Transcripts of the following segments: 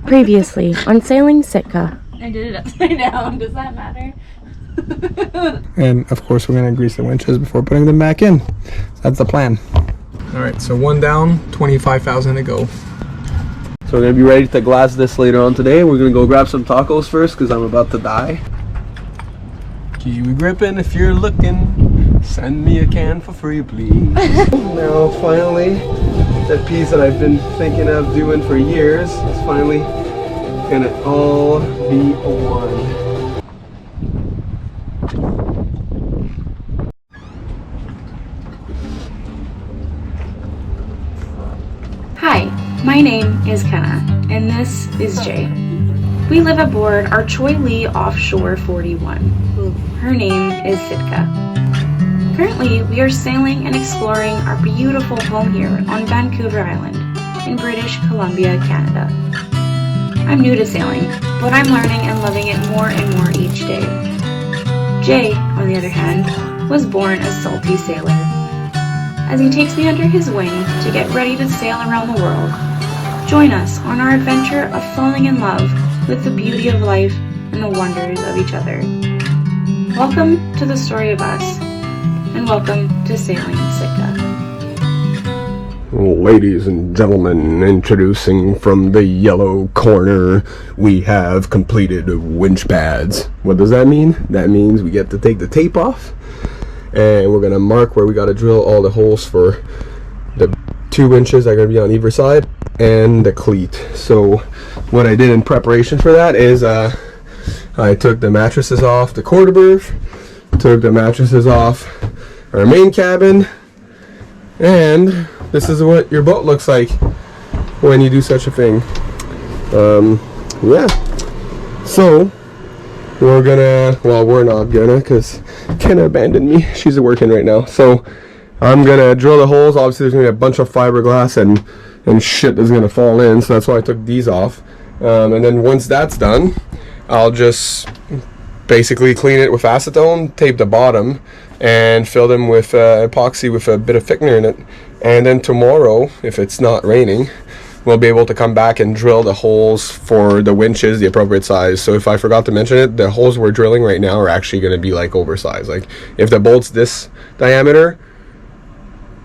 Previously on Sailing Sitka. I did it upside down. Does that matter? And of course, we're gonna grease the winches before putting them back in. That's the plan. All right, so one down, 25,000 to go. So we're gonna be ready to glass this later on today. We're gonna go grab some tacos first because I'm about to die. Kiwi gripping, if you're looking, send me a can for free, please. Now, finally, that piece that I've been thinking of doing for years is finally gonna all be one. Hi, my name is Kenna, and this is Jay. We live aboard our Choi Lee Offshore 41. Her name is Sitka. Currently, we are sailing and exploring our beautiful home here on Vancouver Island in British Columbia, Canada. I'm new to sailing, but I'm learning and loving it more and more each day. Jay, on the other hand, was born a salty sailor. As he takes me under his wing to get ready to sail around the world, join us on our adventure of falling in love with the beauty of life and the wonders of each other. Welcome to the story of us, and welcome to Sailing Sitka. Ladies and gentlemen, introducing from the yellow corner, we have completed winch pads. What does that mean? That means we get to take the tape off, and we're gonna mark where we gotta drill all the holes for the 2 winches that are gonna be on either side and the cleat. So what I did in preparation for that is I took the mattresses off the quarter berth, took the mattresses off our main cabin, and this is what your boat looks like when you do such a thing. Yeah, so we're not gonna, because Kenna abandoned me. She's working right now, so I'm gonna drill the holes. Obviously there's gonna be a bunch of fiberglass and shit that's gonna fall in, so that's why I took these off. And then once that's done, I'll just basically clean it with acetone, tape the bottom, and fill them with epoxy with a bit of thickener in it. And then tomorrow, if it's not raining, we'll be able to come back and drill the holes for the winches the appropriate size. So if I forgot to mention it, the holes we're drilling right now are actually going to be like oversized. Like if the bolt's this diameter,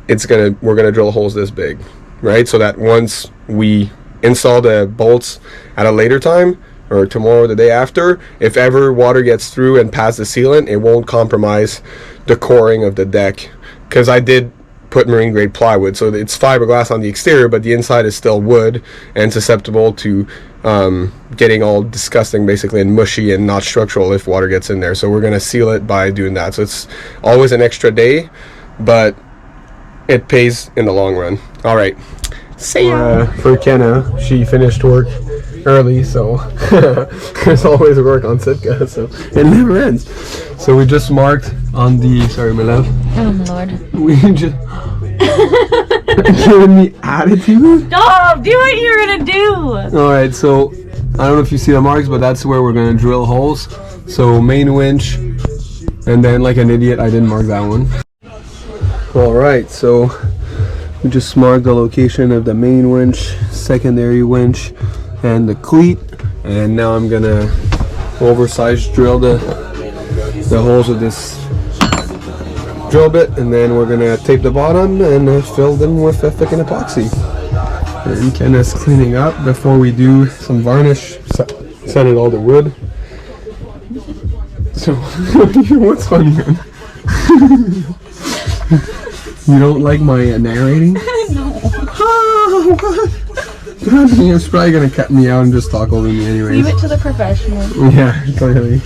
we're gonna drill holes this big, right? So that once we install the bolts at a later time, or tomorrow or the day after, if ever water gets through and past the sealant, it won't compromise the coring of the deck. Because I did put marine grade plywood, so it's fiberglass on the exterior, but the inside is still wood and susceptible to getting all disgusting basically and mushy and not structural if water gets in there. So we're gonna seal it by doing that. So it's always an extra day, but it pays in the long run. All right, see ya. For Kenna, she finished work early, so there's always work on Sitka, so it never ends. So we just marked on the, sorry my love. Oh my lord. We just giving me attitude. Stop! Do what you're gonna do! Alright, so I don't know if you see the marks, but that's where we're gonna drill holes. So main winch, and then like an idiot I didn't mark that one. Alright, so we just marked the location of the main winch, secondary winch, and the cleat, and now I'm gonna oversize drill the holes with this drill bit, and then we're gonna tape the bottom and fill them with a thickened epoxy. And Kenna's cleaning up before we do some varnish, setting all the wood. So what's funny, man? You don't like my narrating? No. Oh, what? It's probably gonna cut me out and just talk over me anyways. Leave it to the professionals. Yeah, clearly.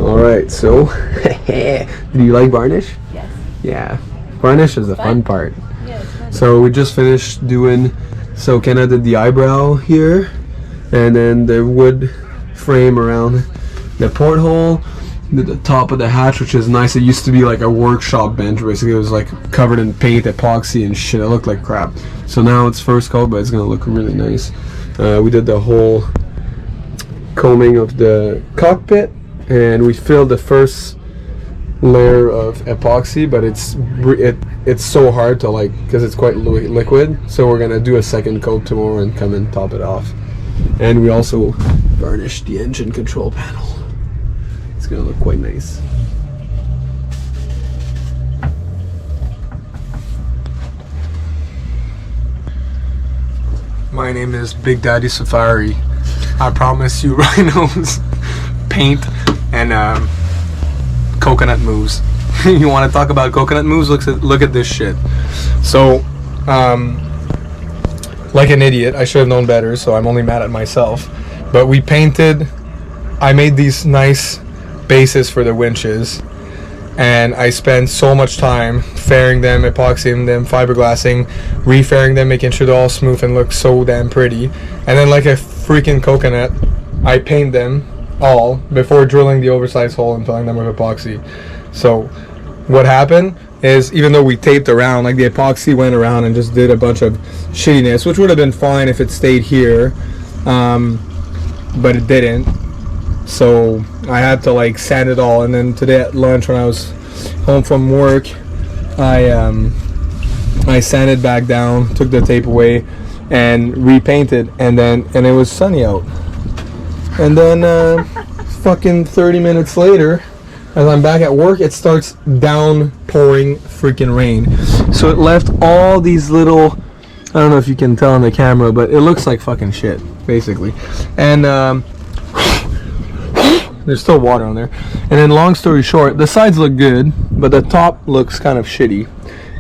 Alright, so do you like varnish? Yes. Yeah. Varnish is the fun part. Yeah, it's fun. So we just finished doing, so Kenna did the eyebrow here, and then the wood frame around the porthole, Did the top of the hatch, which is nice. It used to be like a workshop bench. Basically, it was like covered in paint, epoxy, and shit. It looked like crap. So now it's first coat, but it's gonna look really nice. We did the whole coaming of the cockpit, and we filled the first layer of epoxy, but it's so hard to like, because it's quite liquid. So we're gonna do a second coat tomorrow and come and top it off. And we also varnished the engine control panel. It's gonna look quite nice. My name is Big Daddy Safari. I promise you rhinos, paint, and coconut moves. You want to talk about coconut moves? Look at this shit. So, like an idiot, I should have known better, so I'm only mad at myself. But we painted, I made these nice bases for the winches, and I spent so much time fairing them, epoxying them, fiberglassing, refairing them, making sure they're all smooth and look so damn pretty. And then like a freaking coconut, I paint them all before drilling the oversized hole and filling them with epoxy. So what happened is, even though we taped around, like the epoxy went around and just did a bunch of shittiness, which would have been fine if it stayed here, but it didn't. So I had to like sand it all. And then today at lunch when I was home from work, I sanded back down, took the tape away, and repainted. And it was sunny out. And then fucking 30 minutes later, as I'm back at work, it starts downpouring freaking rain. So it left all these little, I don't know if you can tell on the camera, but it looks like fucking shit, basically. And there's still water on there. And then long story short, the sides look good, but the top looks kind of shitty.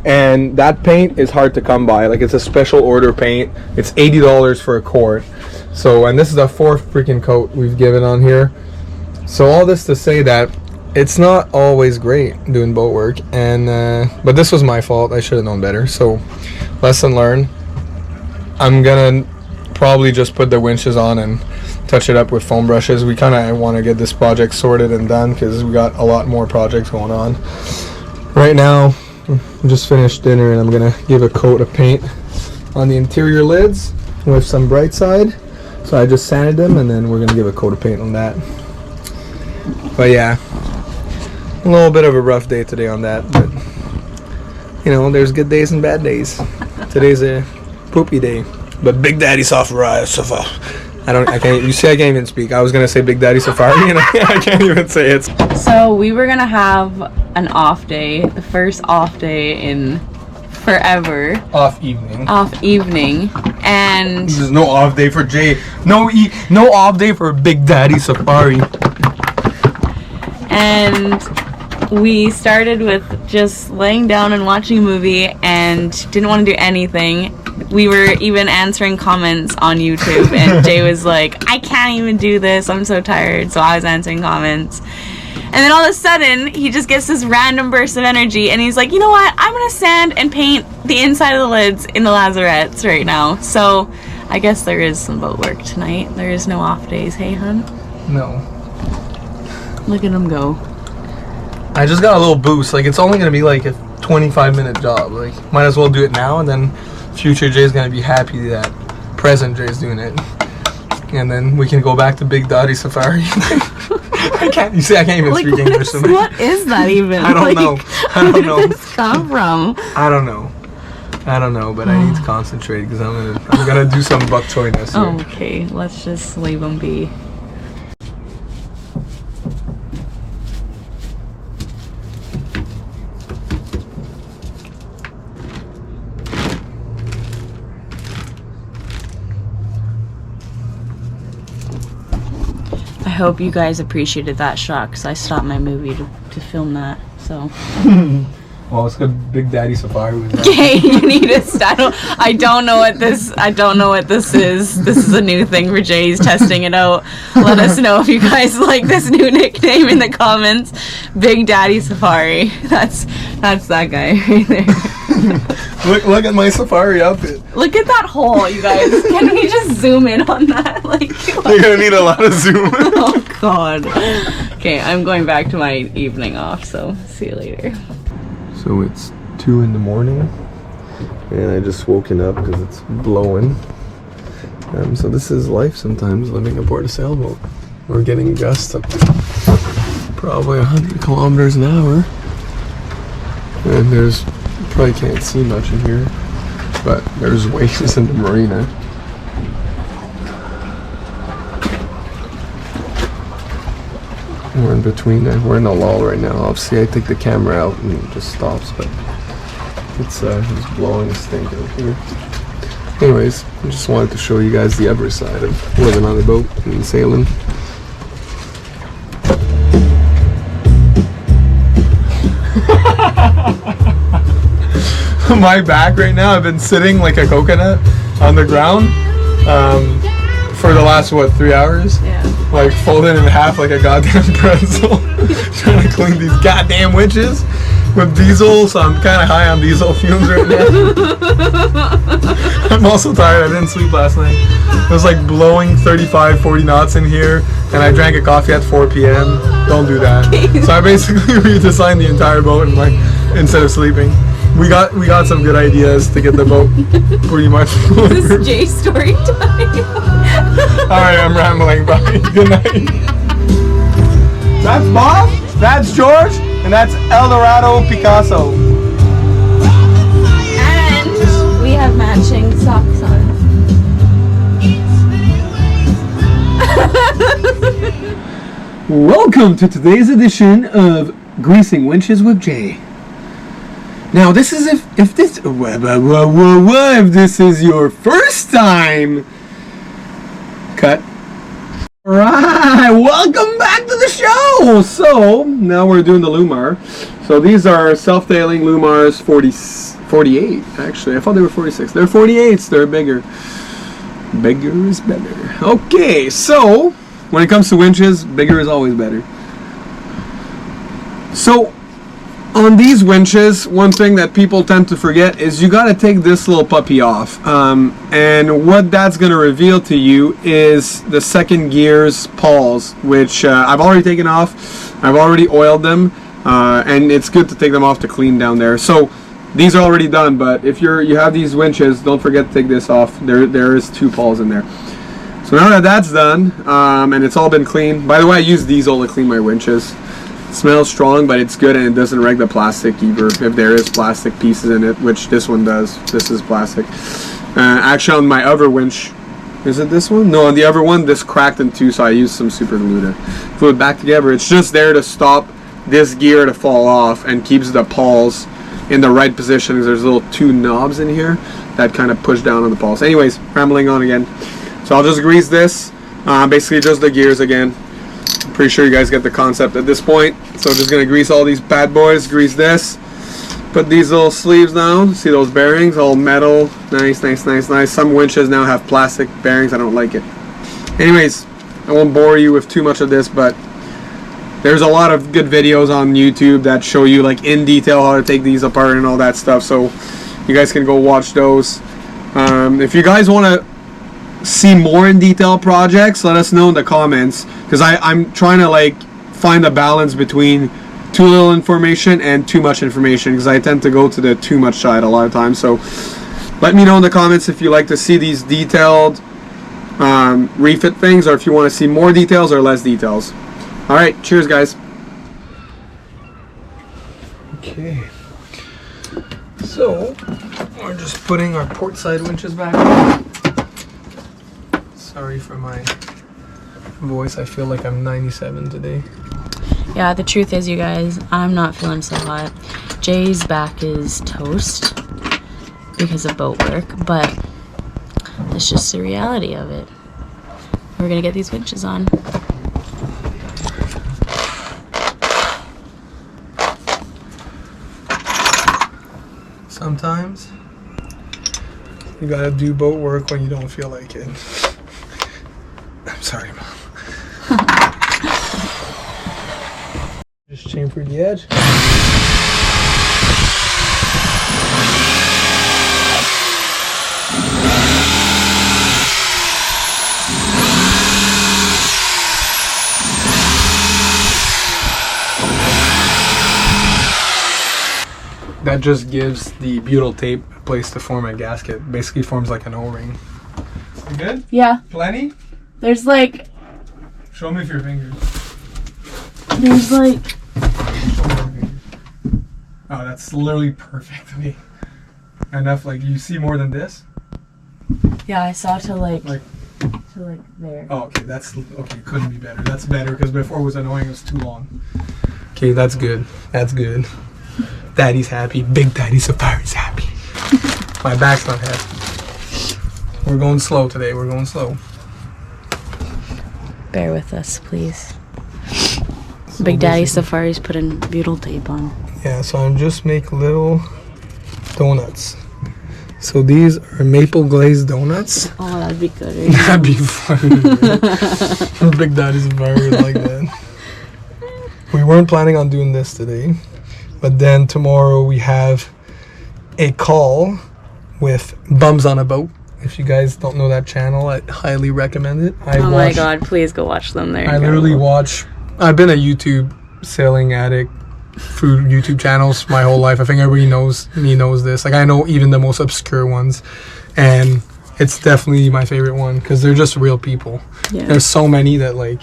And that paint is hard to come by. Like, it's a special order paint. It's $80 for a quart. So, and this is the fourth freaking coat we've given on here. So all this to say that it's not always great doing boat work, and but this was my fault. I should have known better. So lesson learned. I'm gonna probably just put the winches on and touch it up with foam brushes. We kind of want to get this project sorted and done because we got a lot more projects going on. Right now, I just finished dinner and I'm gonna give a coat of paint on the interior lids with some bright side. So I just sanded them, and then we're gonna give a coat of paint on that. But yeah, a little bit of a rough day today on that, but you know, there's good days and bad days. Today's a poopy day, but Big Daddy Safari. I can't. You see, I can't even speak. I was gonna say Big Daddy Safari, and I can't even say it. So we were gonna have an off day, the first off day in forever. Off evening. Off evening, and There's no off day for Jay. No off day for Big Daddy Safari. And we started with just laying down and watching a movie and didn't want to do anything. We were even answering comments on YouTube, and Jay was like, I can't even do this, I'm so tired. So I was answering comments, and then all of a sudden he just gets this random burst of energy, and he's like, you know what, I'm gonna sand and paint the inside of the lids in the lazarettes right now. So I guess there is some boat work tonight. There is no off days. Hey hun? No. Look at him go. I just got a little boost. Like, it's only gonna be like a 25-minute job. Like, might as well do it now, and then future Jay's gonna be happy that present Jay's doing it, and then we can go back to Big Daddy Safari. I can't. You see, I can't even speak English. What is that even? I don't know. I don't know. Where did this come from? I don't know. But I need to concentrate because I'm gonna do some bok choy-ness here. Okay, let's just leave them be. I hope you guys appreciated that shot because I stopped my movie to film that. So. Well, it's good. Big Daddy Safari was. Okay, you need to start. I don't know what this is. This is a new thing for Jay. He's testing it out. Let us know if you guys like this new nickname in the comments. Big Daddy Safari. That's that guy right there. Look at my safari outfit. Look at that hole, you guys. Can we just zoom in on that? Like, you're gonna need a lot of zoom. Oh God. Okay, I'm going back to my evening off, so see you later. So it's 2 in the morning, and I just woken up because it's blowing. So this is life sometimes, living aboard a sailboat. We're getting gusts up to probably 100 kilometers an hour. And there's, you probably can't see much in here, but there's waves in the marina. We're in between, we're in a lull right now. Obviously I take the camera out and it just stops, but it's blowing a stink out here. Anyways, I just wanted to show you guys the other side of living on a boat and sailing. My back right now, I've been sitting like a coconut on the ground for the last, what, 3 hours? Yeah. Like folded in half like a goddamn pretzel. Trying to clean these goddamn winches with diesel, so I'm kind of high on diesel fumes right now. I'm also tired. I didn't sleep last night. It was like blowing 35, 40 knots in here, and I drank a coffee at 4 p.m. Don't do that. So I basically redesigned the entire boat and like instead of sleeping. We got some good ideas to get the boat pretty much. This is Jay's story time. Alright, I'm rambling. Bye. Good night. That's Bob, that's George, and that's El Dorado Picasso. And we have matching socks on. Welcome to today's edition of Greasing Winches with Jay. Now, this is if this is your first time. Cut. Alright, welcome back to the show! So, now we're doing the Lumar. So these are self-tailing Lumars 48, actually. I thought they were 46. They're 48s, they're bigger. Bigger is better. Okay, so, when it comes to winches, bigger is always better. So, on these winches, one thing that people tend to forget is you gotta take this little puppy off. And what that's gonna reveal to you is the second gear's pawls, which I've already taken off. I've already oiled them, and it's good to take them off to clean down there. So these are already done, but if you have these winches, don't forget to take this off. There is 2 pawls in there. So now that that's done, and it's all been cleaned. By the way, I use diesel to clean my winches. It smells strong, but it's good, and it doesn't wreck the plastic either if there is plastic pieces in it, which this one does. This is plastic. Actually, on my other winch, is it this one? No, on the other one, this cracked in 2, so I used some super glue to glue it back together. It's just there to stop this gear to fall off and keeps the pawls in the right position, because there's little 2 knobs in here that kind of push down on the pawls. Anyways, rambling on again. So I'll just grease this, basically just the gears again. I'm pretty sure you guys get the concept at this point. So just gonna grease all these bad boys, grease this, put these little sleeves down. See those bearings, all metal, nice, nice, nice, nice. Some winches now have plastic bearings, I don't like it. Anyways, I won't bore you with too much of this, but there's a lot of good videos on YouTube that show you like in detail how to take these apart and all that stuff, so you guys can go watch those. If you guys want to see more in detail projects, let us know in the comments, because I'm trying to like find a balance between too little information and too much information, because I tend to go to the too much side a lot of times. So let me know in the comments if you like to see these detailed refit things, or if you want to see more details or less details. Alright, cheers guys. Okay, so we're just putting our port side winches back on. Sorry for my voice, I feel like I'm 97 today. Yeah, the truth is, you guys, I'm not feeling so hot. Jay's back is toast because of boat work, but it's just the reality of it. We're gonna get these winches on. Sometimes you gotta do boat work when you don't feel like it. I'm sorry, Mom. Just chamfer the edge. that just gives the butyl tape a place to form a gasket. Basically forms like an O-ring. You good? Yeah. Plenty? There's like. Show me with your fingers. There's like. Oh, that's literally perfect to me. Enough, like, you see more than this? Yeah, I saw to like there. Oh, okay, that's, okay, couldn't be better. That's better, because before it was annoying, it was too long. Okay, that's good. That's good. Daddy's happy. Big Daddy Safari's happy. My back's not happy. We're going slow today. We're going slow. Bear with us, please. So Big Daddy Safari's putting butyl tape on. Yeah, so I'm just make little donuts. So these are maple glazed donuts. Oh, that'd be good. Right? That'd be fun. Big Daddy Safari like that. We weren't planning on doing this today, but then tomorrow we have a call with Bums on a Boat. If you guys don't know that channel, I highly recommend it. Oh my god, please go watch them there. I literally watch. I've been a YouTube sailing addict, food YouTube channels my whole life. I think everybody knows this. Like, I know even the most obscure ones, and it's definitely my favorite one because they're just real people. Yeah. There's so many that, like,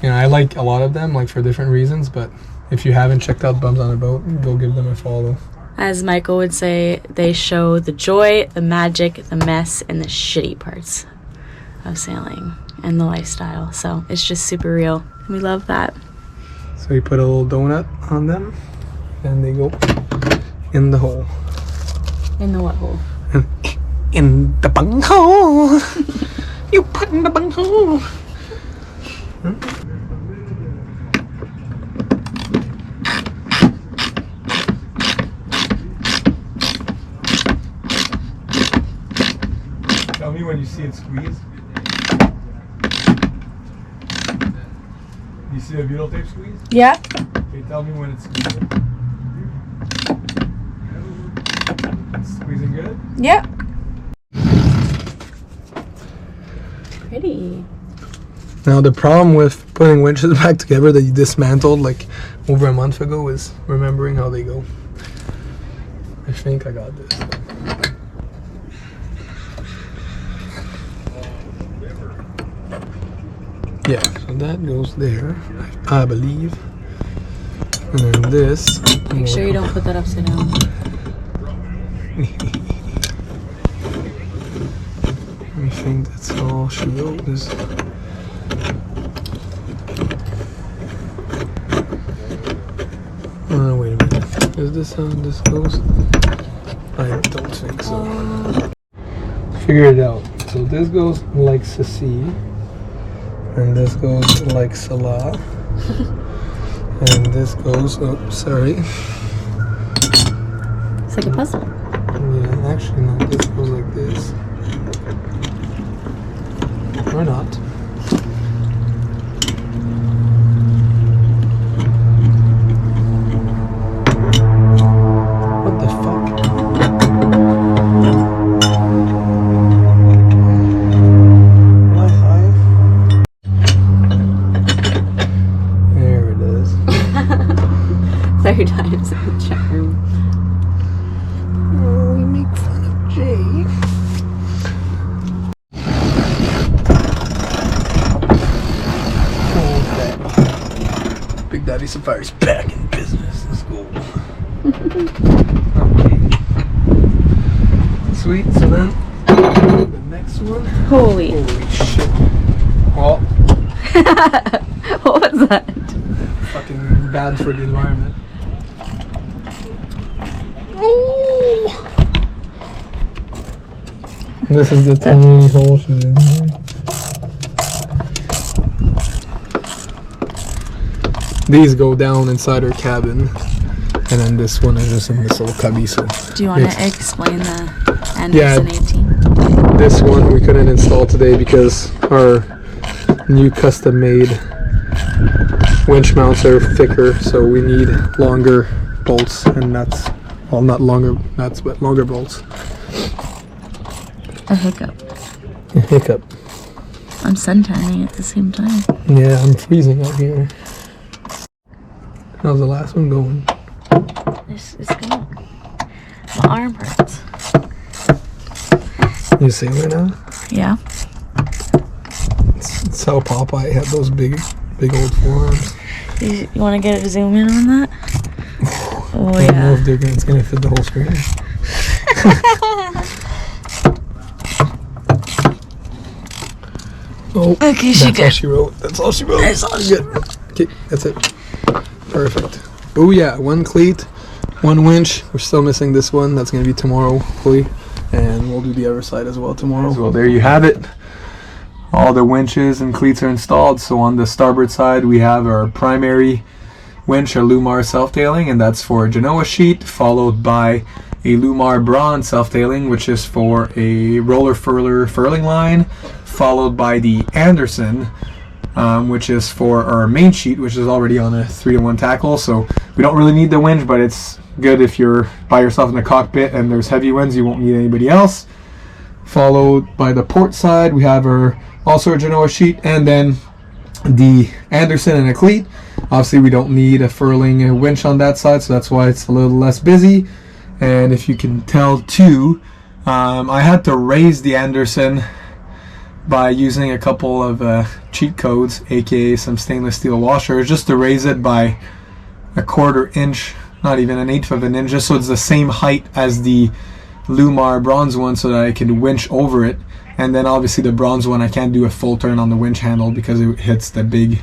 you know, I like a lot of them, like, for different reasons, but if you haven't checked out Bums on a Boat, go give them a follow. As Michael would say, they show the joy, the magic, the mess, and the shitty parts of sailing and the lifestyle. So it's just super real. We love that. So you put a little donut on them, and they go in the hole. In the what hole? In the bunghole. You put in the bunghole. Tell me when you see it squeeze. You see the butyl tape squeeze? Yeah. Okay, tell me when it's squeezing. It's squeezing good? Yeah. Pretty. Now the problem with putting winches back together that you dismantled like over a month ago is remembering how they go. I think I got this. Yeah, so that goes there, I believe. And then this. Make sure you don't put that upside down. I think that's all she wrote is. Oh, wait a minute. Is this how this goes? I don't think so. Figure it out. So this goes like Sasi. And this goes like Salah. And this goes, oh, sorry. It's like a puzzle. Yeah, actually no, this goes like this. Or not. What the fuck? Am I high? There it is. 3 times in the chat room. Oh, we make fun of Jay. Big Daddy Safari's back in business. Let's go. Okay. Sweet. So then, the next one. Holy. Holy shit. Well, What was that? fucking bad for the environment. Oh. This is the tiny hole she's in here. These go down inside her cabin, and then this one is just in this little cubby. So Do you want it's- to explain the Yeah. Anderson 18? this one we couldn't install today because our new custom-made winch mounts are thicker, so we need longer bolts and nuts. Well, not longer nuts, but longer bolts. A hiccup. A hiccup. I'm sun tanning at the same time. Yeah, I'm freezing out here. How's the last one going? This is good. arm hurts. You sailor now? Yeah. It's how Popeye had those big old forearms. You want to get a zoom in on that? Oh, I don't know yeah. if it's gonna fit the whole screen. Oh, Okay, she that's all good. she wrote. That's all she wrote. That's all she good. Okay, that's it. Perfect. Oh yeah, one cleat, one winch. We're still missing this one. That's gonna be tomorrow, hopefully, and we'll do the other side as well tomorrow. Well, there you have it. All the winches and cleats are installed. So on the starboard side, we have our primary winch, a Lumar self-tailing, and that's for a Genoa sheet, followed by a Lumar Braun self-tailing, which is for a roller furling line, followed by the Anderson, which is for our main sheet, which is already on a 3-to-1 tackle. So we don't really need the winch, but it's good if you're by yourself in the cockpit and there's heavy winds, you won't need anybody else. Followed by the port side, we have our also a Genoa sheet, and then the Anderson and a cleat. Obviously we don't need a furling winch on that side, so that's why it's a little less busy. And if you can tell too, I had to raise the Anderson by using a couple of cheat codes, aka some stainless steel washers, just to raise it by a 1/4 inch, not even 1/8 of an inch, just so it's the same height as the Lumar bronze one, so that I can winch over it. And then obviously the bronze one, I can't do a full turn on the winch handle because it hits the big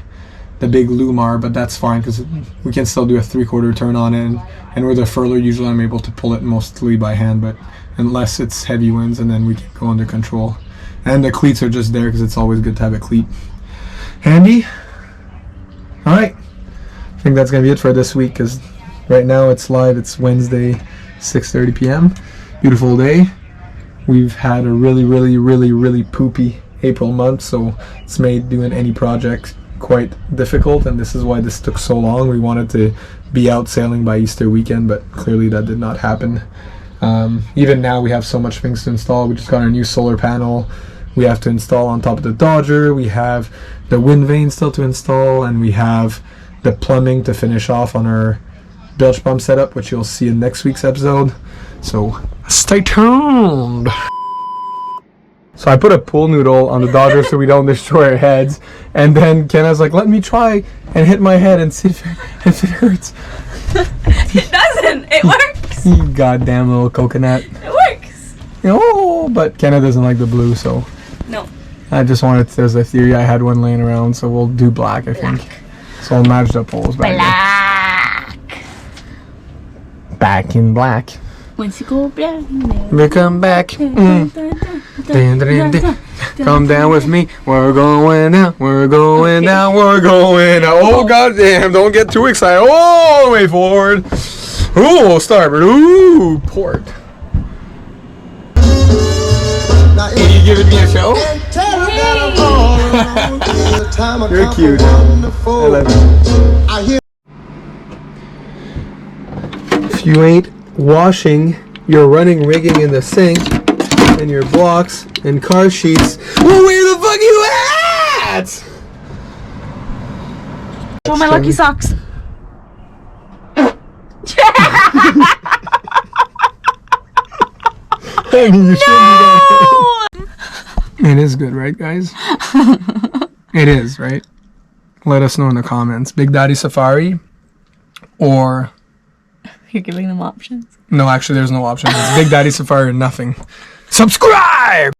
Lumar, but that's fine because we can still do a 3/4 turn on it. And with a furler, usually I'm able to pull it mostly by hand, but unless it's heavy winds, and then we can go under control. And the cleats are just there because it's always good to have a cleat handy. Alright, I think that's going to be it for this week, because right now it's live. It's Wednesday, 6:30 p.m. Beautiful day. We've had a really poopy April month, so it's made doing any project quite difficult, and this is why this took so long. We wanted to be out sailing by Easter weekend, but clearly that did not happen. Even now we have so much things to install. We just got our new solar panel we have to install on top of the Dodger. We have the wind vane still to install, and we have the plumbing to finish off on our bilge pump setup, which you'll see in next week's episode. So stay tuned. So I put a pool noodle on the Dodger so we don't destroy our heads, and then Kenna's like, let me try and hit my head and see if it hurts. It doesn't. It works. You goddamn little coconut. It works. Oh, but Kenna doesn't like the blue, so No. I just wanted to, there's a theory, I had one laying around, so we'll do black, I think. So I'll match the poles back Black. back in black. Once you go black, We come back. Come down with me. We're going down. We're going down. We're going down. Oh goddamn! Don't get too excited. All the way forward. Ooh, starboard. Ooh, port. Will you give me a show? You're cute. I love you. If you ain't washing your running rigging in the sink and your blocks and car sheets, well, where the fuck you at? Show my lucky socks. I mean, you shouldn't do that. It is good, right, guys? It is, right? Let us know in the comments. Big Daddy Safari or... You're giving them options. No, actually, there's no option. It's Big Daddy Safari or nothing. Subscribe!